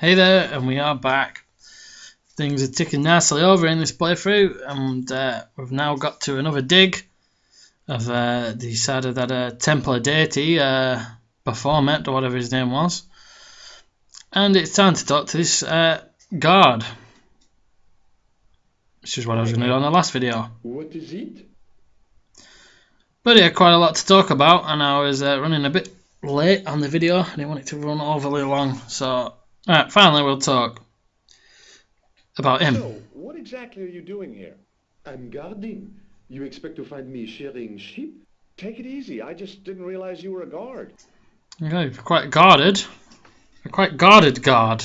Hey there, and we are back. Things are ticking nicely over in this playthrough, and we've now got to another dig. I've decided that a Templar deity, Baphomet, or whatever his name was, and it's time to talk to this guard, which is what I was going to do on the last video. What is it? But yeah, quite a lot to talk about, and I was running a bit late on the video. I didn't want it to run overly long, so alright, finally we'll talk about him. So, what exactly are you doing here? I'm guarding. You expect to find me shearing sheep? Take it easy. I just didn't realize you were a guard. Okay, quite guarded. A quite guarded guard.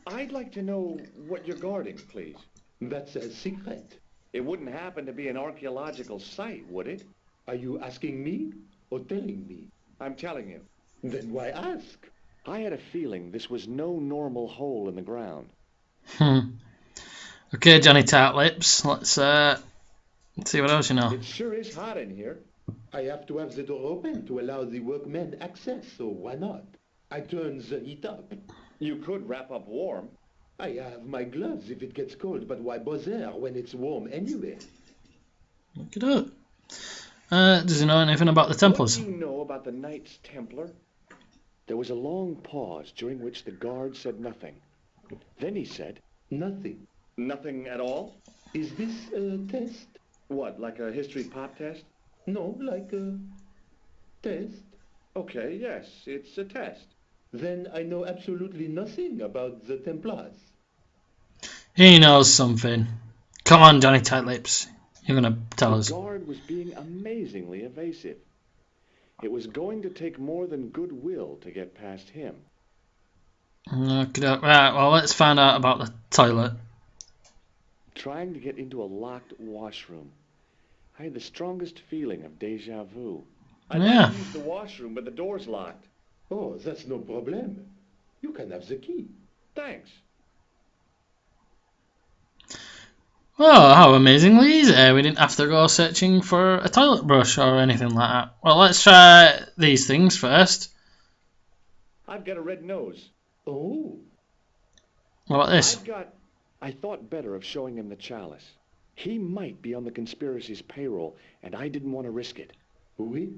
I'd like to know what you're guarding, please. That's a secret. It wouldn't happen to be an archaeological site, would it? Are you asking me or telling me? I'm telling you. Then why ask? I had a feeling this was no normal hole in the ground. Okay, Johnny Tartlips, let's see what else you know. It sure is hot in here. I have to have the door open to allow the workmen access, so why not? I turn the heat up. You could wrap up warm. I have my gloves if it gets cold, but why bother when it's warm anyway? Look it up. Does he know anything about the Templars? What do you know about the Knights Templar? There was a long pause during which the guard said nothing. Then he said, Nothing. "Nothing at all? Is this a test? What, like a history pop test?" No, like a test. Okay, yes, it's a test. Then I know absolutely nothing about the Templars. He knows something. Come on, Johnny Tartlips. You're going to tell us. The guard was being amazingly evasive. It was going to take more than goodwill to get past him. Okay, right, well, let's find out about the toilet. Trying to get into a locked washroom. I had the strongest feeling of deja vu. I'd like to use the washroom, but the door's locked. Oh, that's no problem. You can have the key. Thanks. Well, how amazingly easy. We didn't have to go searching for a toilet brush or anything like that. Well, let's try these things first. I've got a red nose. Oh. What about this? I thought better of showing him the chalice. He might be on the conspiracy's payroll, and I didn't want to risk it. Oui?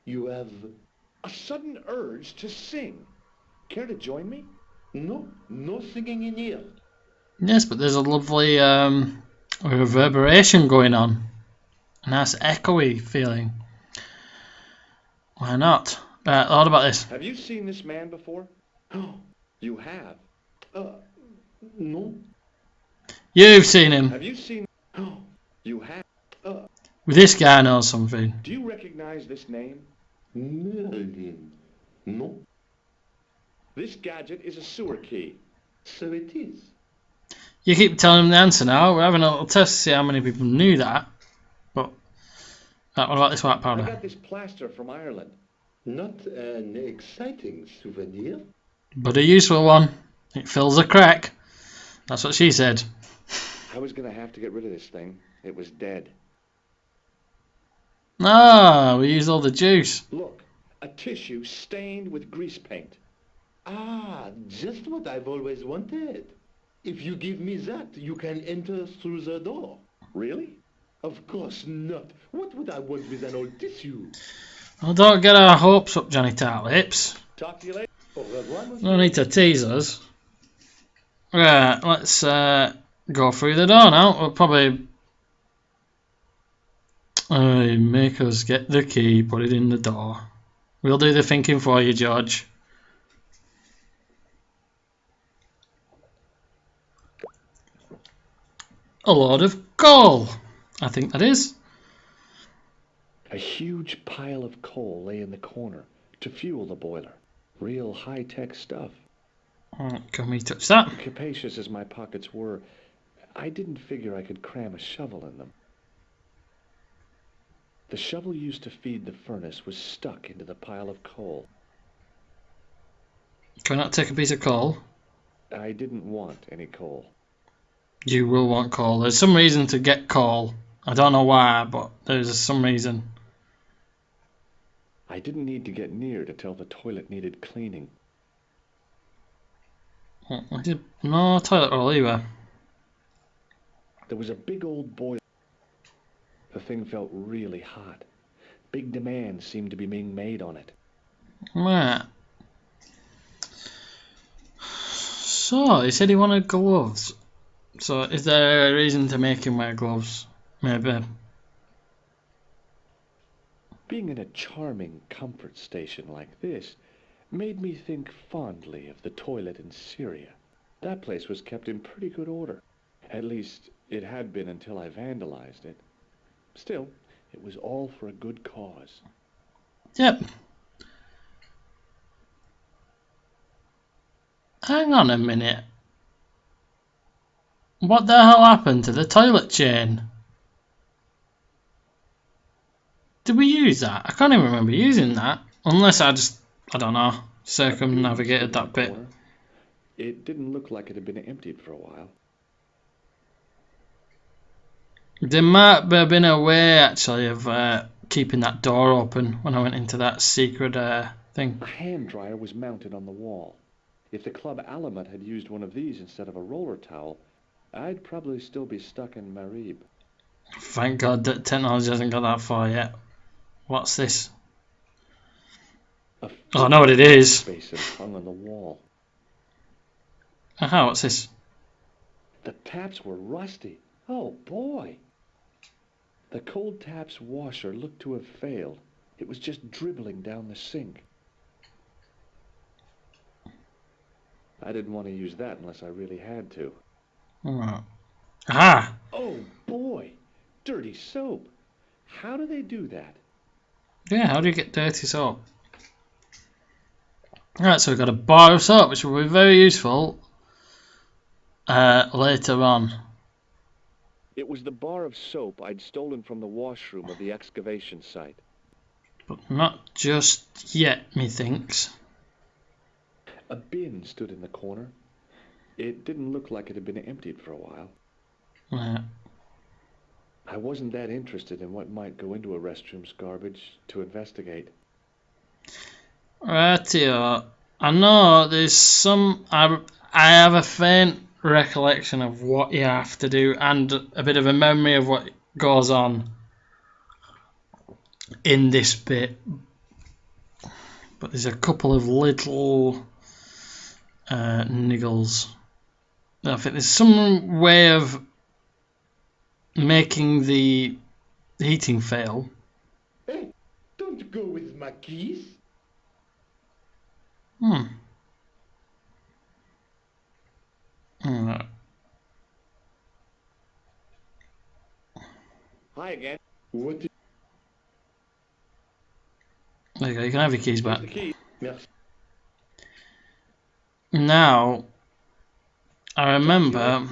You have... A sudden urge to sing. Care to join me? No singing in here. Yes, but there's a lovely reverberation going on. A nice echoey feeling. Why not? What about this? Have you seen this man before? Oh, You have. no. You've seen him. Have you seen... Oh, You have. This guy knows something. Do you recognize this name? Merlin. No, This gadget is a sewer key. so it is. You keep telling him the answer now. We're having a little test to see how many people knew that. But what about this white I powder? got this plaster from Ireland. Not an exciting souvenir. But a useful one. It fills a crack. That's what she said. I was going to have to get rid of this thing. It was dead. Ah, we used all the juice. Look, a tissue stained with grease paint. Ah, just what I've always wanted. If you give me that, you can enter through the door. Really? Of course not. What would I want with an old tissue? Well, don't get our hopes up, Johnny Tartlips. Talk to you later. Au revoir, monsieur. No need to tease us. Right, let's go through the door now. We'll probably make us get the key, put it in the door. We'll do the thinking for you, George. A load of coal, I think that is. A huge pile of coal lay in the corner to fuel the boiler. Real high-tech stuff. Can we touch that? Capacious as my pockets were, I didn't figure I could cram a shovel in them. The shovel used to feed the furnace was stuck into the pile of coal. Can we not take a piece of coal? I didn't want any coal. You will want coal. There's some reason to get coal. I don't know why, but there's some reason. I didn't need to get near to tell the toilet needed cleaning. No toilet roll either. There was a big old boiler. The thing felt really hot. Big demands seemed to be being made on it. Right. So, he said he wanted gloves. So, is there a reason to make him wear gloves? Maybe. Being in a charming comfort station like this made me think fondly of the toilet in Syria. That place was kept in pretty good order. At least, it had been until I vandalized it. Still, it was all for a good cause. Yep. Hang on a minute. What the hell happened to the toilet chain? Did we use that? I can't even remember using that. Unless I don't know, circumnavigated that bit. It didn't look like it had been emptied for a while. There might have been a way, actually, of keeping that door open when I went into that secret thing. A hand dryer was mounted on the wall. If the club Alamat had used one of these instead of a roller towel, I'd probably still be stuck in Marib. Thank God that technology hasn't got that far yet. What's this? Oh, I know what it is. Basin hung on the wall. Aha, what's this? The taps were rusty. Oh boy! The cold taps washer looked to have failed. It was just dribbling down the sink. I didn't want to use that unless I really had to. Alright. Aha! Oh boy! Dirty soap! How do they do that? Yeah, how do you get dirty soap? Alright, so we've got a bar of soap, which will be very useful later on. It was the bar of soap I'd stolen from the washroom of the excavation site. But not just yet, methinks. A bin stood in the corner. It didn't look like it had been emptied for a while. Yeah. I wasn't that interested in what might go into a restroom's garbage to investigate. Rightio. I know there's some... I have a faint recollection of what you have to do and a bit of a memory of what goes on in this bit. But there's a couple of little niggles. I think there's some way of making the heating fail. Hey, don't go with my keys. Alright. Hi again. What? There you go, you can have your keys back. The key. Merci. Now, I remember...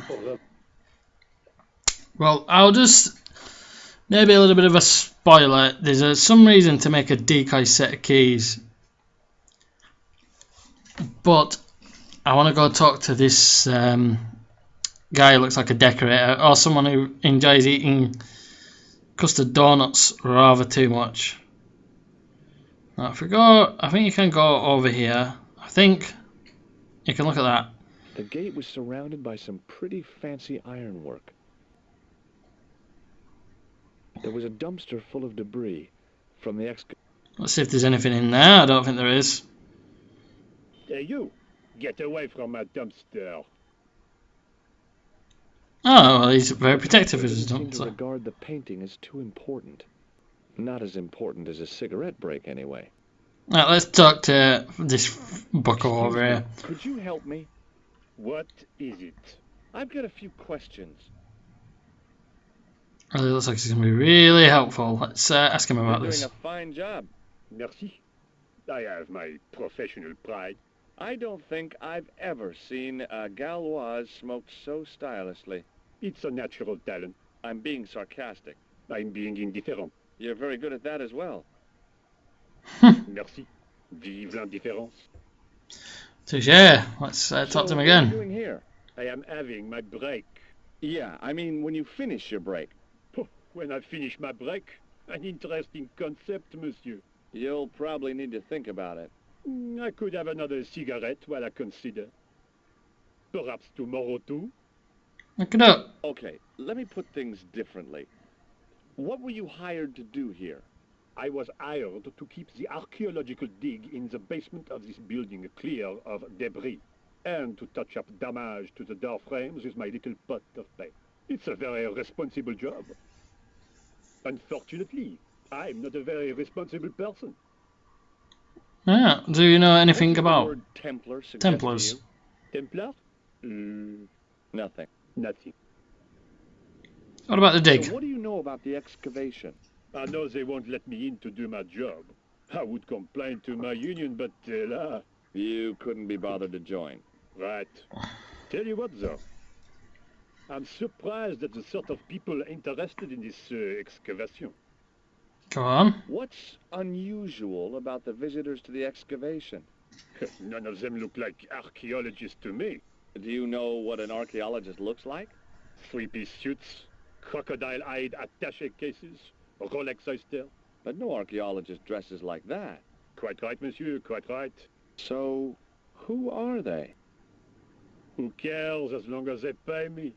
Well, I'll just... Maybe a little bit of a spoiler. There's some reason to make a decoy set of keys. But I want to go talk to this guy who looks like a decorator, or someone who enjoys eating custard donuts rather too much. Now if we go, I think you can go over here. I think you can look at that. The gate was surrounded by some pretty fancy ironwork. There was a dumpster full of debris from the Let's see if there's anything in there. I don't think there is. Hey, you! Get away from my dumpster. Oh, well, he's very protective of his seemed to dumpster. regard the painting as too important. Not as important as a cigarette break, anyway. Right, let's talk to this bucko over here. Could you help me? What is it? I've got a few questions. Really looks like he's going to be really helpful. Let's ask him about You're this. doing a fine job. Merci. I have my professional pride. I don't think I've ever seen a Gauloise smoked so stylishly. It's a natural talent. I'm being sarcastic. I'm being indifferent. You're very good at that as well. Merci. Vive l'indifférence. Touche. Let's talk to him What are again. you doing here? I am having my break. Yeah, I mean when you finish your break. When I finish my break, an interesting concept, monsieur. You'll probably need to think about it. I could have another cigarette while I consider. Perhaps tomorrow too? Look it up. Okay, let me put things differently. What were you hired to do here? I was hired to keep the archaeological dig in the basement of this building clear of debris, and to touch up damage to the door frames with my little pot of paint. It's a very responsible job. Unfortunately, I'm not a very responsible person. Yeah. Do you know What anything does the about word Templar suggest Templars? to you? Templar? Nothing. Nothing. What about the dig? So what do you know about the excavation? I know they won't let me in to do my job. I would complain to my union, but là, You couldn't be bothered to join. right. Tell you what, though. I'm surprised at the sort of people interested in this excavation. Go on. What's unusual about the visitors to the excavation? None of them look like archaeologists to me. Do you know what an archaeologist looks like? Three-piece suits, crocodile-eyed attaché cases, Rolex oyster. But no archaeologist dresses like that. Quite right, monsieur, quite right. So, who are they? Who cares as long as they pay me?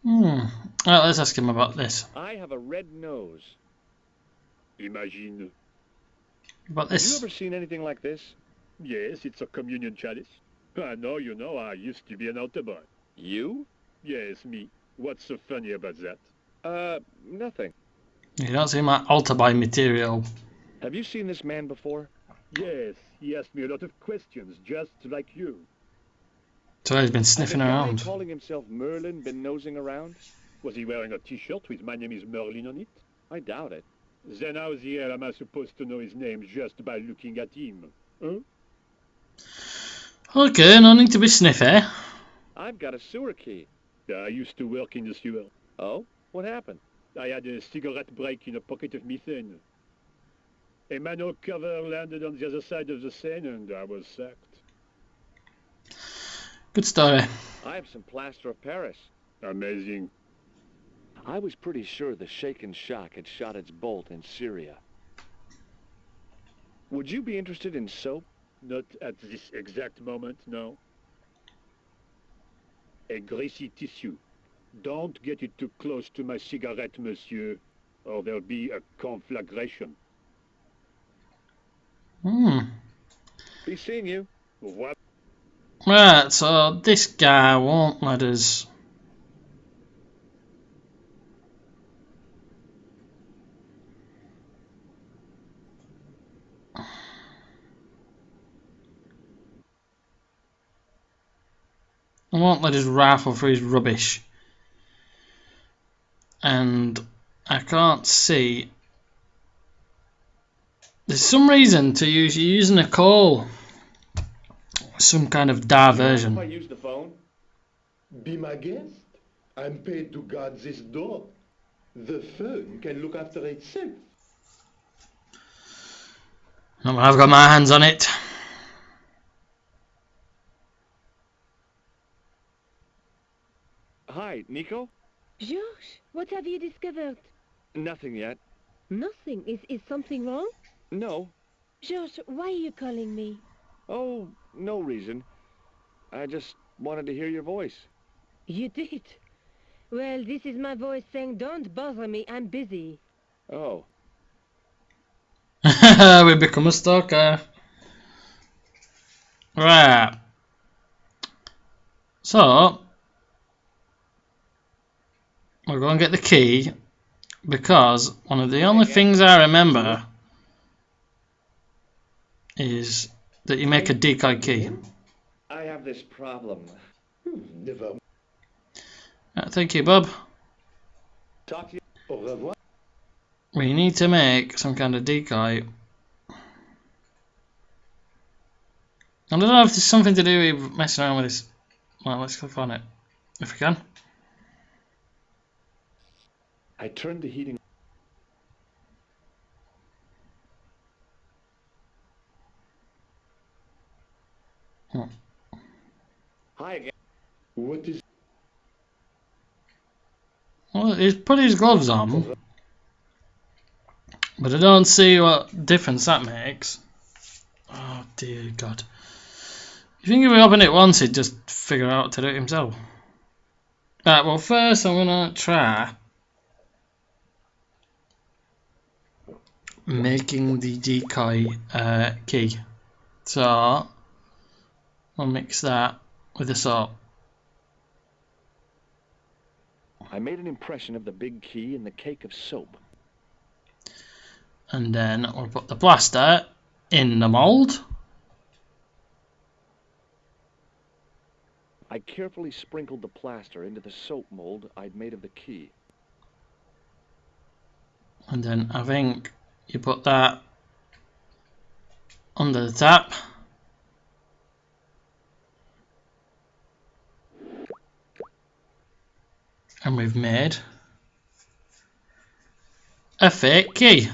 Alright, let's ask him about this. I have a red nose. Imagine. About Have you this. ever seen anything like this? Yes, it's a communion chalice. I know, you know, I used to be an altar boy. You? Yes, me. What's so funny about that? Nothing. You don't seem like altar boy material. Have you seen this man before? Yes, he asked me a lot of questions, just like you. So he's been sniffing Has a guy around. calling himself Merlin been nosing around? Was he wearing a t-shirt with "My name is Merlin" on it? I doubt it. Then how the hell am I supposed to know his name just by looking at him? Huh? Okay, no need to be sniffy. I've got a sewer key. I used to work in the sewer. Oh? What happened? I had a cigarette break in a pocket of methane. A manhole cover landed on the other side of the Seine and I was sacked. Good story. I have some plaster of Paris. Amazing. I was pretty sure the shaken shock had shot its bolt in Syria. Would you be interested in soap? Not at this exact moment, no. A greasy tissue. Don't get it too close to my cigarette, monsieur, or there'll be a conflagration. Be seeing you. What? Right, so this guy won't let us. I won't let us rifle through his rubbish. And I can't see. There's some reason to use using a coal. Some kind of If I diversion. use the phone? Be my guest. I'm paid to guard this door. The phone can look after itself. No, I've got my hands on it. Hi, Nico? George, what have you discovered? Nothing yet. Nothing. Is something wrong? No. George, why are you calling me? Oh, no reason. I just wanted to hear your voice. You did? Well, this is my voice saying, don't bother me, I'm busy. Oh. We become a stalker. Right. So we're going to get the key because one of the only things I remember is that you make a decoy key. I have this problem. Never. Thank you, Bob. Talk to you. Au revoir. We need to make some kind of decoy. I don't know if there's something to do with messing around with this. Well, let's click on it if we can. I turned the heating. Hi again. What is... Well, he's put his gloves on, but I don't see what difference that makes. Oh dear God. You think if we open it once, he'd just figure out how to do it himself? Right, well first I'm gonna try making the decoy key. So I'll mix that with the salt. I made an impression of the big key in the cake of soap. And then we'll put the plaster in the mould. I carefully sprinkled the plaster into the soap mold I'd made of the key. And then I think you put that under the tap. And we've made a fake key.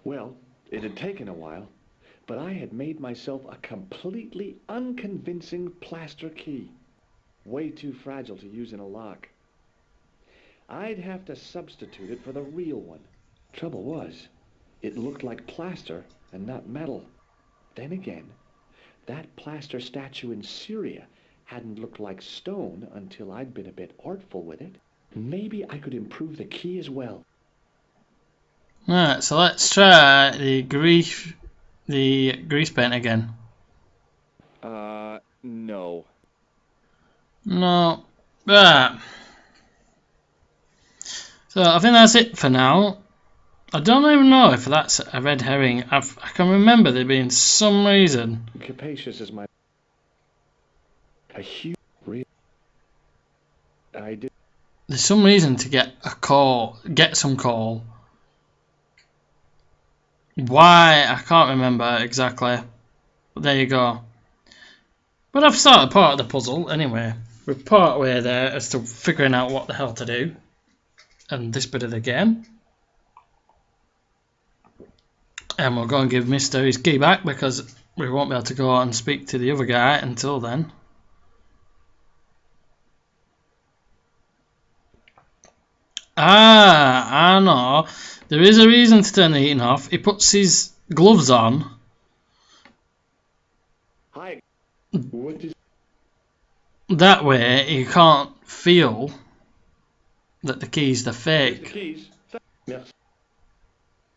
Well, it had taken a while, but I had made myself a completely unconvincing plaster key. Way too fragile to use in a lock. I'd have to substitute it for the real one. Trouble was, it looked like plaster and not metal. Then again, that plaster statue in Syria hadn't looked like stone until I'd been a bit artful with it. Maybe I could improve the key as well. Right, so let's try the grease paint again. No. No. Right. So I think that's it for now. I don't even know if that's a red herring. I can remember there being some reason. Capacious is my... A huge... I did... There's some reason to get some coal. Why? I can't remember exactly. But there you go. But I've started part of the puzzle anyway. We're part way there as to figuring out what the hell to do. And this bit of the game. And we'll go and give Mr. his key back because we won't be able to go and speak to the other guy until then. Ah, I know. There is a reason to turn the heating off. He puts his gloves on. Hi. What is... That way he can't feel that the key's the fake. The keys. Yes.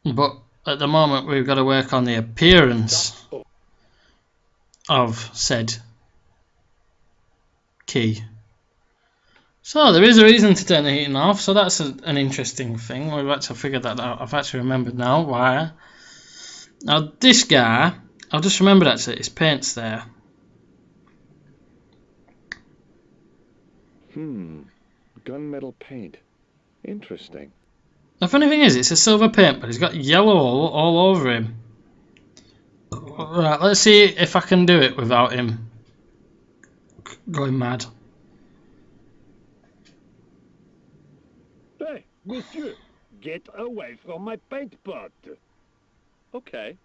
But at the moment we've got to work on the appearance of said key. So there is a reason to turn the heating off, so that's an interesting thing. We've actually figured that out. I've actually remembered now why. Now this guy, I've just remembered actually, his paint's there. Gunmetal paint. Interesting. The funny thing is, it's a silver paint, but he's got yellow all over him. Right, let's see if I can do it without him going mad. Hey, monsieur, get away from my paint pot. Okay.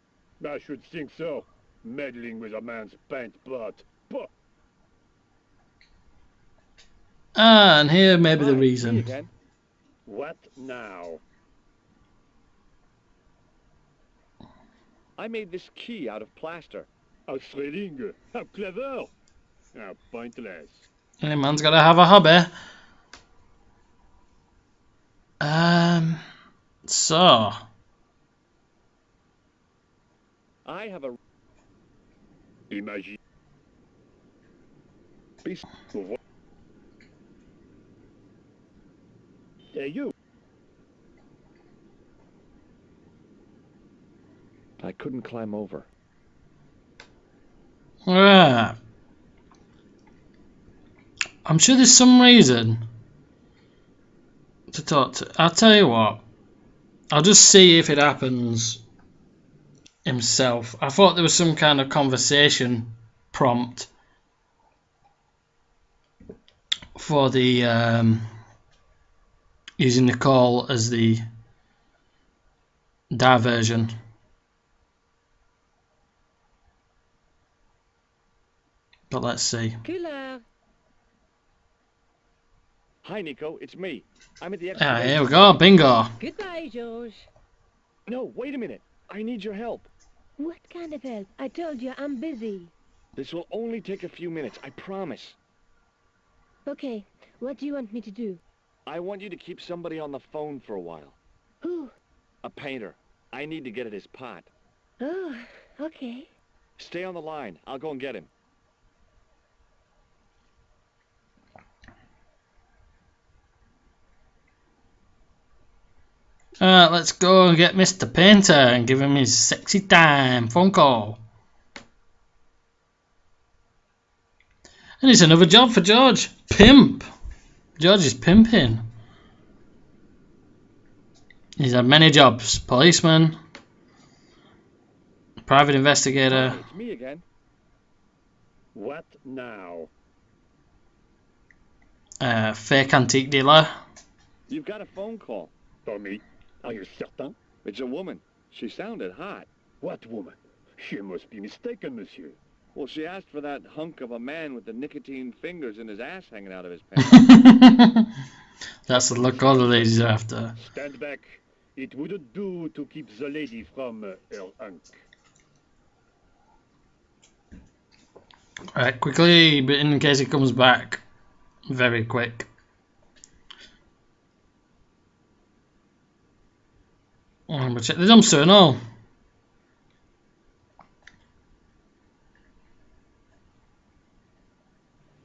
I should think so. Meddling with a man's paint pot. Puh. Ah, and here may be the Hi, me reason. again. What now? I made this key out of plaster. A thrilling. How clever. How pointless. Any man's got to have a hobby. So I have a... Imagine. Peace. Hey, you. I couldn't climb over. right. I'm sure there's some reason to talk to. I'll tell you what. I'll just see if it happens himself. I thought there was some kind of conversation prompt for the using the call as the diversion. But let's see. Killer. Hi, Nico. It's me. I'm at the... Ah, here we go. Bingo. Goodbye, George. No, wait a minute. I need your help. What kind of help? I told you I'm busy. This will only take a few minutes, I promise. Okay, what do you want me to do? I want you to keep somebody on the phone for a while. Who? A painter. I need to get at his pot. Oh, okay. Stay on the line. I'll go and get him. Alright, let's go and get Mr. Painter and give him his sexy time phone call. And it's another job for George. Pimp. George is pimping. He's had many jobs. Policeman. Private investigator. Hi, it's me again. What now? Fake antique dealer. You've got a phone call. For me? Are you certain? It's a woman. She sounded hot. What woman? She must be mistaken, monsieur. Well, she asked for that hunk of a man with the nicotine fingers and his ass hanging out of his pants. That's the look all the ladies are after. Stand back. It wouldn't do to keep the lady from her hunk. Right, quickly, but in case he comes back, very quick. We'll check the dumpster and all.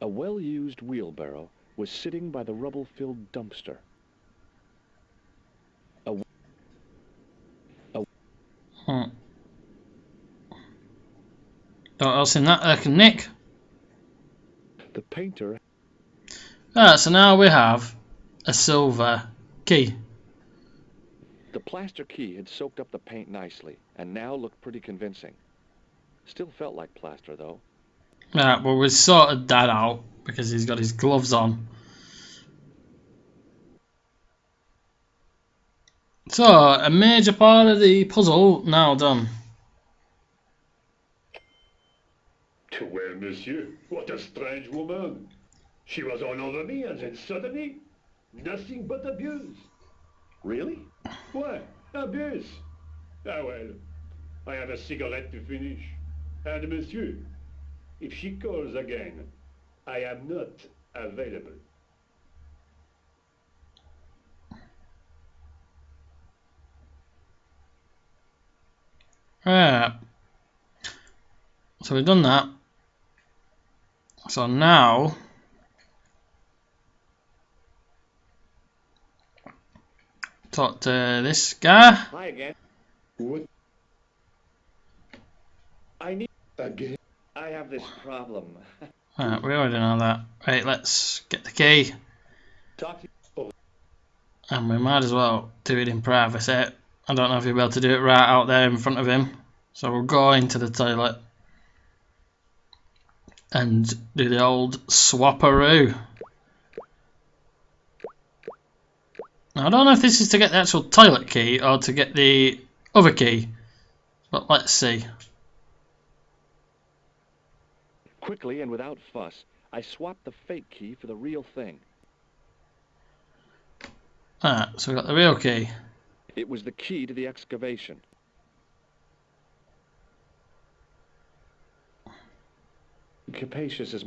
A well-used wheelbarrow was sitting by the rubble-filled dumpster. What else in that I can nick? The painter. Alright, so now we have a silver key. The plaster key had soaked up the paint nicely and now looked pretty convincing. Still felt like plaster though. Right, well we sorted that out because he's got his gloves on. So, a major part of the puzzle now done. Well, monsieur, what a strange woman. She was all over me and then suddenly, nothing but abuse. Really? What? Abuse? Ah well, I have a cigarette to finish. And monsieur, if she calls again, I am not available. Right. So we've done that. So now talk to this guy. Hi again. What I need. again? I have this problem. Right, we already know that. Right, let's get the key. Talk to And we might as well do it in privacy. I don't know if you'll be able to do it right out there in front of him. So we'll go into the toilet and do the old swapperoo. Now I don't know if this is to get the actual toilet key or to get the other key, but let's see. Quickly and without fuss, I swapped the fake key for the real thing. Alright, so we got the real key. It was the key to the excavation. Capacious as...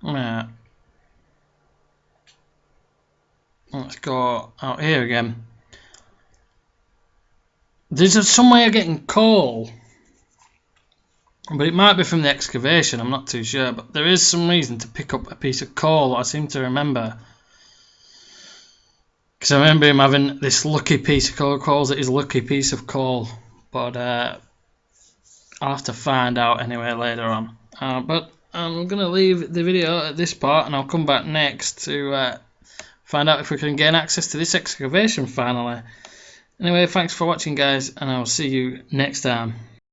Alright. Let's go out here again. There's some way of getting coal, but it might be from the excavation, I'm not too sure, but there is some reason to pick up a piece of coal, I seem to remember. Because I remember him having this lucky piece of coal, calls it his lucky piece of coal, but I'll have to find out anyway later on. But I'm going to leave the video at this part and I'll come back next to find out if we can gain access to this excavation finally. Anyway, thanks for watching guys, and I'll see you next time.